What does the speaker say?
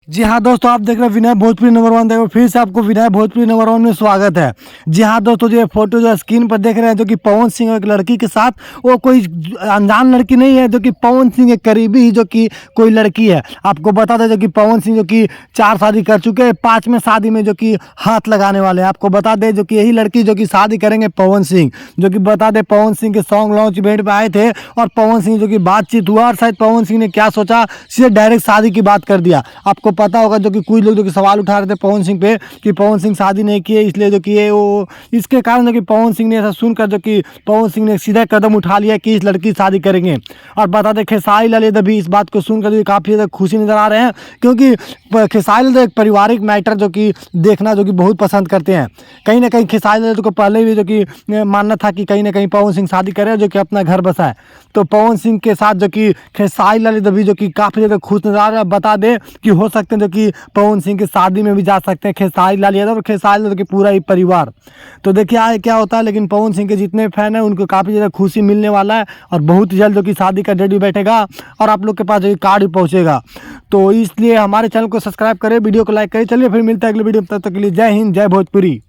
जी हाँ दोस्तों, आप देख रहे हैं विनय भोजपुरी नंबर वन। देखो फिर से आपको विनय भोजपुरी नंबर वन में स्वागत है। जी हाँ दोस्तों, जो ये फोटो जो स्क्रीन पर देख रहे हैं, जो कि पवन सिंह और एक लड़की के साथ, वो कोई अनजान लड़की नहीं है, जो कि पवन सिंह के करीबी ही जो कि कोई लड़की है। आपको बता दें जो कि पवन सिंह जो कि 4 शादी कर चुके हैं, 5वें शादी में जो कि हाथ लगाने वाले हैं। आपको बता दें जो कि यही लड़की जो कि शादी करेंगे पवन सिंह, जो कि बता दें पवन सिंह के सॉन्ग लॉन्च इवेंट पे आए थे और पवन सिंह जो कि बातचीत हुआ और शायद पवन सिंह ने क्या सोचा, सीधे डायरेक्ट शादी की बात कर दिया। आपको पता होगा जो कि कुछ लोग जो कि सवाल उठा रहे थे पवन सिंह पे कि पवन सिंह शादी नहीं किए, इसलिए जो कि ये वो इसके कारण जो कि पवन सिंह ने ऐसा सुनकर जो कि पवन सिंह ने सीधा कदम उठा लिया कि इस लड़की से शादी करेंगे। और बता दें खेसारी लाल यादव भी इस बात को सुनकर जो काफ़ी ज़्यादा खुशी नजर आ रहे हैं, क्योंकि खेसारी लाल एक पारिवारिक मैटर जो कि देखना जो कि बहुत पसंद करते हैं। कहीं ना कहीं खेसारी लाल को पहले भी जो कि मानना था कि कहीं ना कहीं पवन सिंह शादी करे जो कि अपना घर बसाए। तो पवन सिंह के साथ जो कि खेसारी लाल यादव भी जो कि काफ़ी ज़्यादा खुश नजर आ रहे हैं। बता दें कि हो सकते हैं जो कि पवन सिंह की शादी में भी जा सकते हैं खेसारी लाल यादव और खेसारी लाल के पूरा ही परिवार। तो देखिए आगे क्या होता है, लेकिन पवन सिंह के जितने फैन हैं उनको काफ़ी ज़्यादा खुशी मिलने वाला है और बहुत ही जल्द जो कि शादी का डेट भी बैठेगा और आप लोग के पास जो कि कार्ड भी पहुँचेगा। तो इसलिए हमारे चैनल को सब्सक्राइब करें, वीडियो को लाइक करें। चलिए फिर मिलता है अगले वीडियो में, तब तक के लिए जय हिंद, जय भोजपुरी।